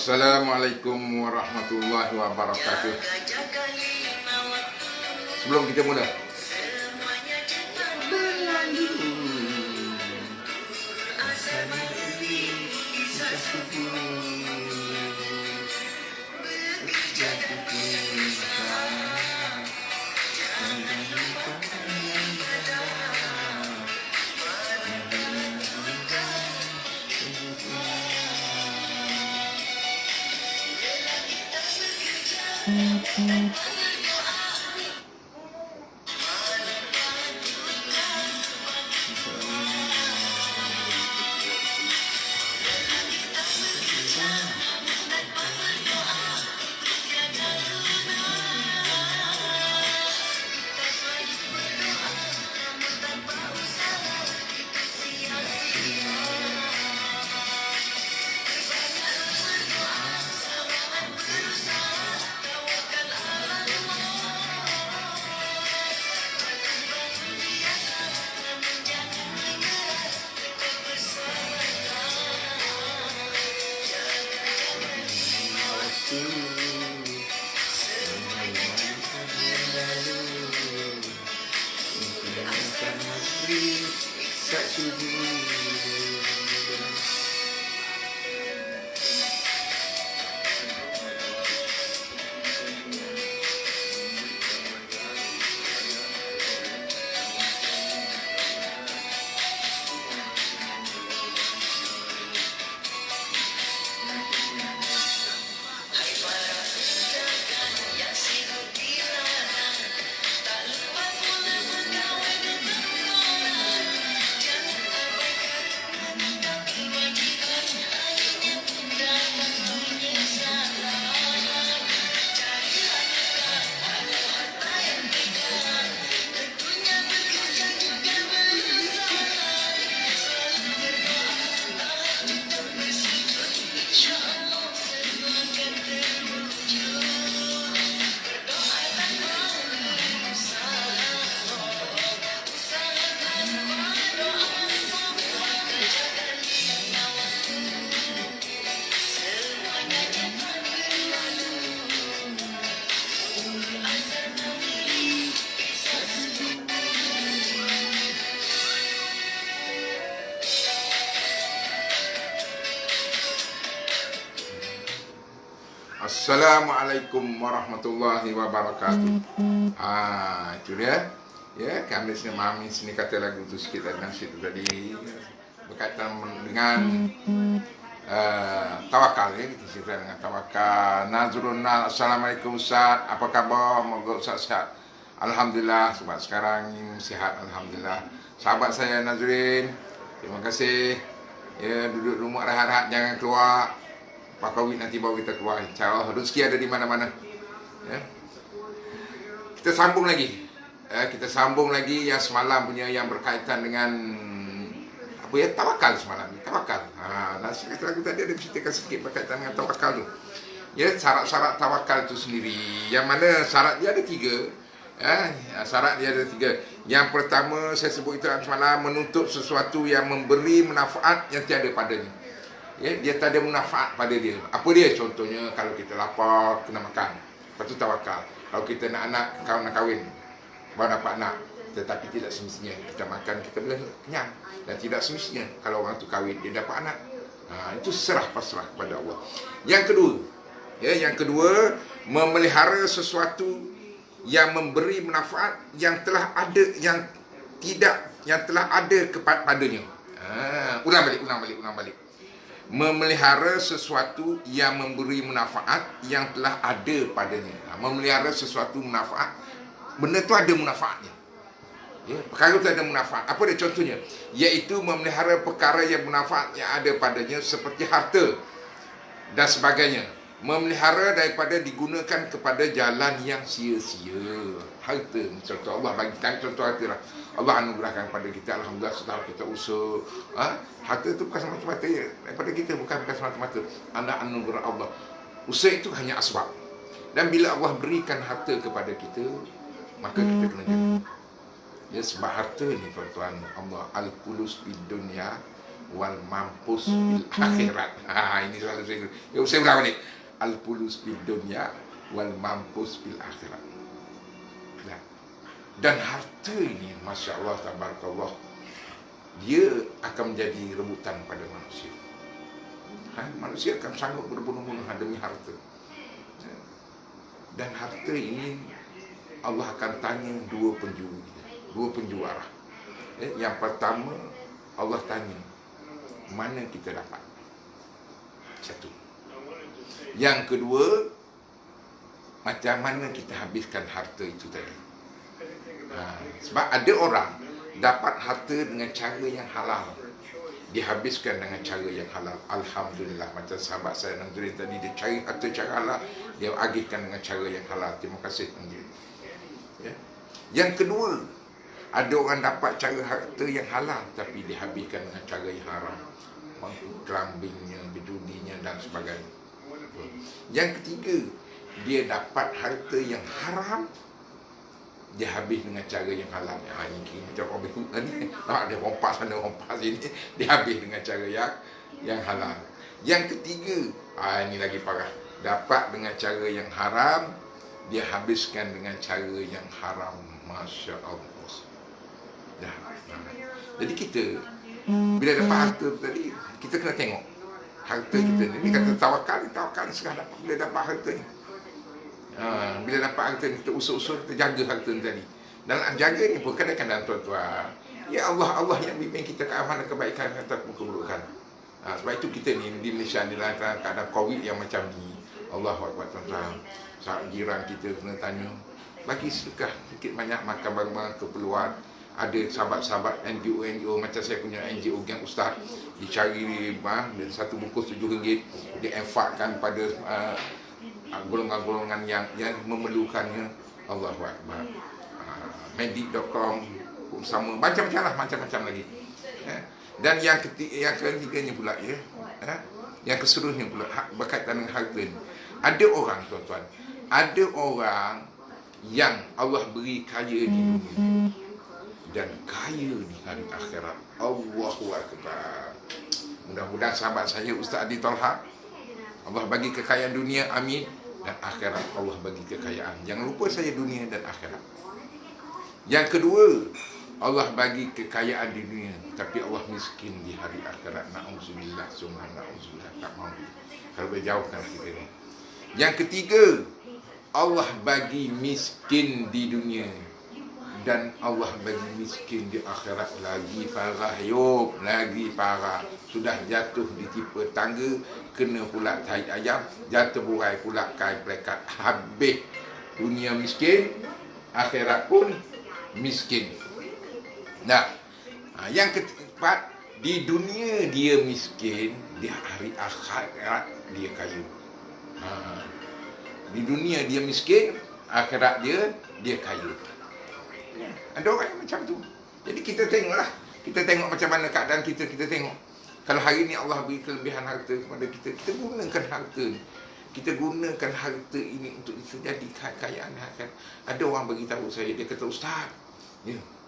Assalamualaikum warahmatullahi wabarakatuh. Sebelum kita mula, Assalamualaikum warahmatullahi wabarakatuh. Itu dia. Ya, kami sini memahami sini kata lagu tu sikit dan situ tadi berkaitan dengan tawakal ya, kita cerita dengan tawakal. Nazrun, Assalamualaikum Ustaz, apa khabar? Moga Ustaz sihat. Alhamdulillah, sebab sekarang ini sihat alhamdulillah. Sahabat saya Nazrin, terima kasih. Ya, duduk rumah rehat-rehat, jangan keluar. Pak Kawin nanti bawa kita keluar. InsyaAllah rezeki ada di mana-mana. Ya. Kita sambung lagi. Kita sambung lagi yang semalam punya yang berkaitan dengan apa ya, tawakal semalam. Tawakal. Dan lagu tadi ada ceritakan sedikit berkaitan dengan tawakal tu. Ya, syarat-syarat tawakal itu sendiri. Yang mana syarat dia ada 3. Syarat dia ada 3. Yang pertama saya sebut itu semalam, menuntut sesuatu yang memberi manfaat yang tiada padanya. Ya, dia tak ada manfaat pada dia. Apa dia? Contohnya kalau kita lapar, kena makan. Lepas tu tawakal. Kalau kita nak anak, kau nak kahwin, baru dapat anak. Tetapi tidak semestinya kita makan, kita boleh kenyang. Dan tidak semestinya kalau orang tu kahwin, dia dapat anak. Itu serah pasrah kepada Allah. Yang kedua, yang kedua, memelihara sesuatu yang memberi manfaat yang telah ada, yang telah ada kepadanya. Ulang balik. Memelihara sesuatu yang memberi manfaat yang telah ada padanya. Memelihara sesuatu manfaat, benda tu ada manfaatnya. Ya, perkara tu ada manfaat. Apa dia contohnya? Iaitu memelihara perkara yang manfaat yang ada padanya seperti harta dan sebagainya. Memelihara daripada digunakan kepada jalan yang sia-sia. Harta, contoh Allah bagikan contoh harta lah. Allah anugerahkan kepada kita, alhamdulillah, setelah kita usaha. Harta itu bukan semata-mata ya, daripada kita, bukan semata-mata. Anda anugerah Allah. Usaha itu hanya asbab. Dan bila Allah berikan harta kepada kita, maka kita kena jaga. Ya, sebab harta ni tuan-tuan, Allah al-kulus di dunia wal mampus bil akhirat. Ini selalu saya ulang balik. Al fulus fid dunya wal mampus bil akhirat. Ya. Dan harta ini, Masya Allah, tabarakallah, dia akan menjadi rebutan pada manusia. Manusia akan sanggup berbunuh-bunuh demi harta. Dan harta ini Allah akan tanya dua penjuara. Yang pertama, Allah tanya, mana kita dapat? Satu. Yang kedua, macam mana kita habiskan harta itu tadi. Sebab ada orang dapat harta dengan cara yang halal, dihabiskan dengan cara yang halal. Alhamdulillah, macam sahabat saya Nazrin tadi, dia cari harta cara halal, dia agihkan dengan cara yang halal. Terima kasih Nazrin. Ya. Yang kedua, ada orang dapat cara harta yang halal tapi dihabiskan dengan cara yang haram, kelambingnya, berjudinya dan sebagainya. Yang ketiga, dia dapat harta yang haram, dia habis dengan cara yang halal. Ini macam Robin Hood tadi. Dia rompak sana, rompak sini, dia habis dengan cara yang halal. Yang ketiga, ini lagi parah, dapat dengan cara yang haram, dia habiskan dengan cara yang haram. Masya Allah. Jadi kita bila dapat harta tadi, kita kena tengok harta kita ni. Kata tawakal sekarang dapat. Bila dapat harta ni, bila dapat harta ni, kita usul-usul, kita jaga harta ni tadi. Dan jaga ni pun kadang-kadang tuan-tuan, ya Allah yang bimbing kita ke amanah kebaikan ataupun keburukan. Sebab itu kita ni di Malaysia, di dalam keadaan COVID yang macam ni, Allahu Akbar tuan-tuan, saat jiran kita kena tanya, bagi sedekah sikit banyak makan barang-barang keperluan. Ada sahabat-sahabat NGO macam saya punya NGO Gang Ustaz, dicari satu bungkus RM7, dienfakkan pada golongan-golongan yang memerlukannya. Allahu Akbar. Medic.com pun sama, macam-macam lah, macam-macam lagi. Dan yang ketiganya pula, yang keseluruhnya pula berkaitan dengan harta ni. Ada orang tuan-tuan, ada orang yang Allah beri kaya di dunia dan kaya di hari akhirat. Allahu Akbar. Mudah-mudahan sahabat saya Ustaz Adi Talha, Allah bagi kekayaan dunia, amin. Dan akhirat Allah bagi kekayaan. Jangan lupa saya dunia dan akhirat. Yang kedua, Allah bagi kekayaan di dunia, tapi Allah miskin di hari akhirat. Na'udzubillah, summa na'udzubillah. Tak mahu. Kalau berjauhkan kita ni. Yang ketiga, Allah bagi miskin di dunia dan Allah bagi miskin di akhirat. Lagi parah, lagi parah. Sudah jatuh di tipe tangga, kena pula tahi ayam, jatuh burai pula kain pelekat. Habis dunia miskin, akhirat pun miskin. Nah, yang keempat, di dunia dia miskin, di hari akhirat dia kaya. Di dunia dia miskin, akhirat dia kaya. Ada orang yang macam tu. Jadi kita tengoklah, kita tengok macam mana keadaan kita, kita tengok. Kalau hari ni Allah beri kelebihan harta kepada kita, kita gunakan harta ni. Kita gunakan harta ini untuk jadi kekayaan akhirat. Ada orang bagi tahu saya, dia kata, Ustaz,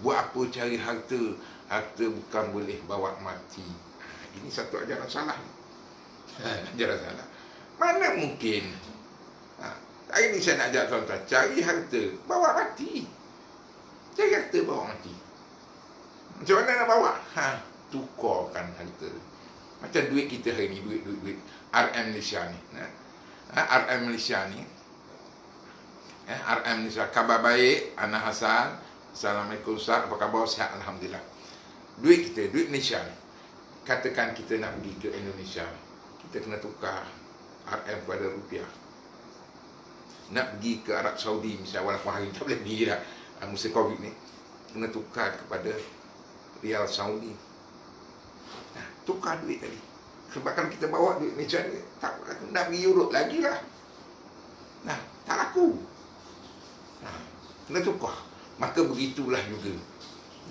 buat apa cari harta? Harta bukan boleh bawa mati. Ini satu ajaran salah. Ajaran salah. Mana mungkin? Hari ni saya nak ajak tuan-tuan, cari harta, bawa mati. Cari harta, bawa mati. Macam mana nak bawa? Tukarkan harta. Macam duit kita hari ni, duit RM Malaysia ni. RM Malaysia ni. RM Malaysia, khabar baik, Ana Hasan. Assalamualaikum Ustaz, apa khabar? Sihat, Alhamdulillah. Duit kita, duit Malaysia ni. Katakan kita nak pergi ke Indonesia, kita kena tukar RM pada rupiah. Nak pergi ke Arab Saudi misalnya, walaupun hari tak boleh pergi dah, musim COVID ni, kena tukar kepada Rial Saudi. Tukar duit tadi. Sebab kalau kita bawa duit Malaysia ni, tak nak pergi Europe lagi lah. Tak laku. Kena tukar. Maka begitulah juga.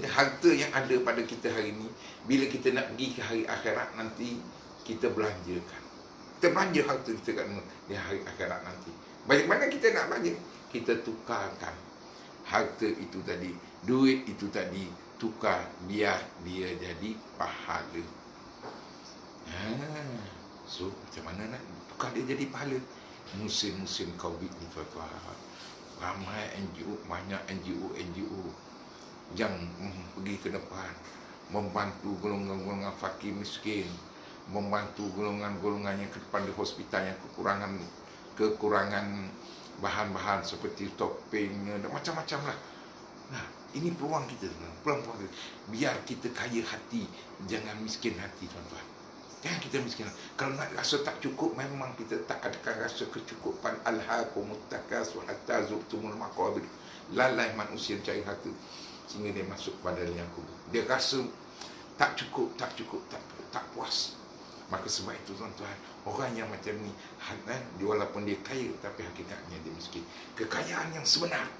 Harta yang ada pada kita hari ini, bila kita nak pergi ke hari akhirat nanti, kita belanjakan. Kita belanja harta kita kat di hari akhirat nanti. Bagaimana kita nak belanja? Kita tukarkan harta itu tadi, duit itu tadi, tukar biar dia jadi pahala. So macam mana nak tukar dia jadi pahala? Musim-musim Covid ni tuan-tuan, ramai NGO, banyak NGO yang pergi ke depan membantu golongan-golongan fakir miskin, membantu golongan-golongan yang ke depan di hospital yang kekurangan bahan-bahan seperti topping dan macam-macam lah. Nah, ini peluang kita, peluang kita. Biar kita kaya hati, jangan miskin hati tuan-tuan. Jangan kita miskin. Kalau nak rasa tak cukup, memang kita tak akan rasa kecukupan. Alhaakumut takasur hatta zurtumul maqabir. Lalai manusia cari harta sehingga dia masuk pada liang kubur. Dia rasa tak cukup, tak puas. Maka sebab itu tuan-tuan, orang yang macam ni, dia walaupun dia kaya, tapi hakikatnya dia miskin. Kekayaan yang sebenar,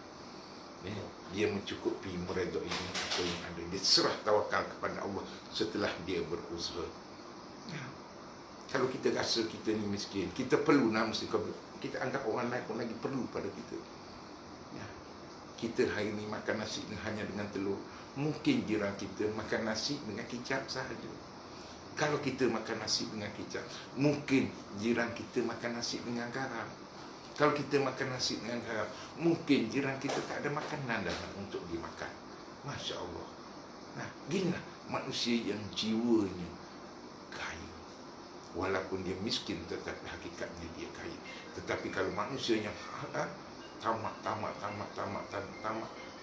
dia mencukupi meredai apa yang ada. Dia serah tawakal kepada Allah setelah dia berusaha. Kalau kita rasa kita ni miskin, kita perlu kita anggap orang lain pun lagi perlu pada kita. Kita hari ni makan nasi hanya dengan telur, mungkin jiran kita makan nasi dengan kicap sahaja. Kalau kita makan nasi dengan kicap, mungkin jiran kita makan nasi dengan garam. Kalau kita makan nasi dengan garam, mungkin jiran kita tak ada makanan dah untuk dimakan. Masya Allah. Nah, ginilah manusia yang jiwanya kaya. Walaupun dia miskin, tetapi hakikatnya dia kaya. Tetapi kalau manusia yang tamat,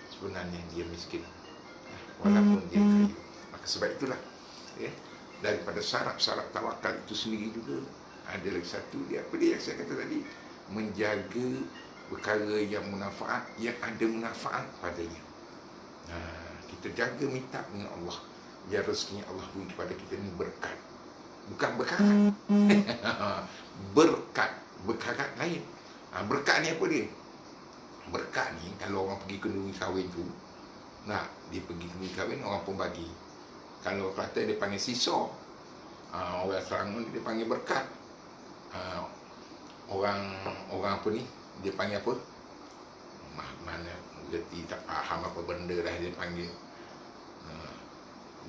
sebenarnya dia miskin, walaupun dia kaya. Maka sebab itulah, daripada syarat-syarat tawakal itu sendiri juga ada lagi satu, dia apa dia yang saya kata tadi, menjaga perkara yang manfaat, yang ada manfaat padanya. Kita jaga minta dengan Allah, biar rezeki Allah beri kepada kita ni berkat, bukan berkarat. berkarat lain. Berkat ni apa dia? Berkat ni kalau orang pergi kenduri kahwin tu, dia pergi kenduri kahwin, orang pun bagi. Kalau Kelantan dia panggil sisa, orang Selangor dia panggil berkat, orang apa ni dia panggil apa, mana gerti tak faham apa benda dah dia panggil,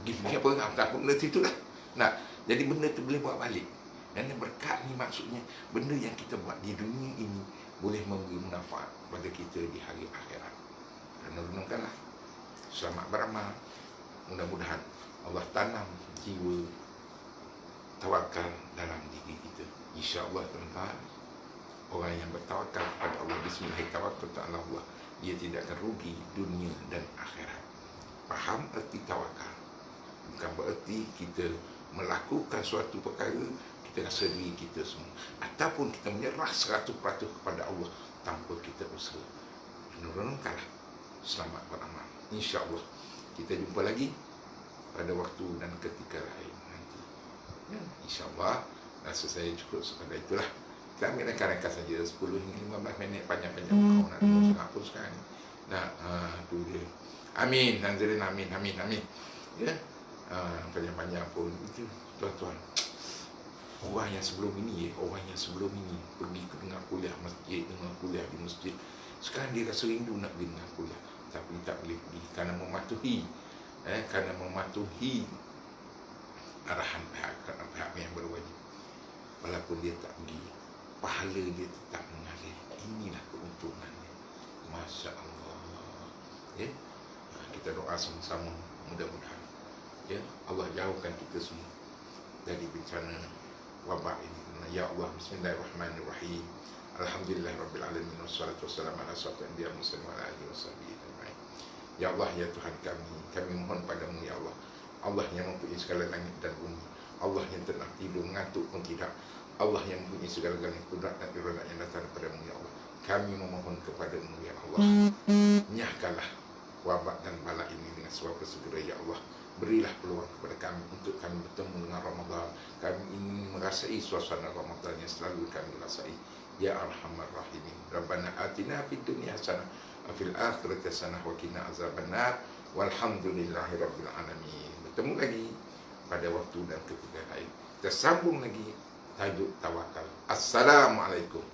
gift ni apa benda tu lah. Jadi benda tu boleh buat balik. Dan berkat ni maksudnya benda yang kita buat di dunia ini boleh memberi manfaat pada kita di hari akhirat. Dan renungkanlah, selamat beramal. Mudah-mudahan Allah tanam jiwa tawakal dalam diri kita. InsyaAllah tuan-tuan, orang yang bertawakal kepada Allah, bismillahirrahmanirrahim, dia tidak akan rugi dunia dan akhirat. Faham erti tawakal? Bukan bererti kita melakukan suatu perkara kita rasa diri kita semua, ataupun kita menyerah 100% kepada Allah tanpa kita usaha. Renungkanlah, selamat beramal. InsyaAllah kita jumpa lagi pada waktu dan ketika lain nanti. InsyaAllah, rasa saya cukup sekadar itulah. Kita ambil ringkas saja 10 hingga 15 minit panjang-panjang. Kau nak dengar apa sekarang ni? Tu dia. Amin, Nazarin, amin. Ya, panjang-panjang pun itu tuan-tuan. Orang yang sebelum ini pergi ke dengar kuliah masjid, dengar kuliah di masjid. Sekarang dia rasa rindu nak pergi dengar kuliah, tapi tak boleh pergi kerana mematuhi arahan pihak yang berwajib. Walaupun dia tak pergi, pahala dia tetap mengalir. Inilah keuntungannya. Masya Allah. Kita doa sama-sama, mudah-mudahan Allah jauhkan kita semua dari bencana wabak ini. Ya Allah, bismillahirrahmanirrahim. Alhamdulillahirabbil alamin, wassalatu wassalamu ala asyrafil anbiya'i wal mursalin wa ala alihi washabihi ajma'in. Ya Allah, ya Tuhan kami mohon padamu ya Allah. Allah yang mempunyai segala langit dan bumi, Allah yang tenang tidur, mengantuk pun tidak, Allah yang mempunyai segala-galanya kudrat dan iradat yang datang daripada-Mu ya Allah. Kami memohon kepada-Mu ya Allah, nyahkanlah wabak dan bala ini dengan sebab segera ya Allah. Berilah peluang kepada kami untuk kami bertemu dengan Ramadan. Kami ingin merasai suasana Ramadan yang selalu kami rasai. Ya Arhamar Rahimin. Rabbana atina fid dunya hasanah wa fil akhirati hasanah wa qina azabannar. Walhamdulillahirabbil alamin. Bertemu lagi pada waktu dan ketika lain. Kita sambung lagi tajuk tawakal. Assalamualaikum.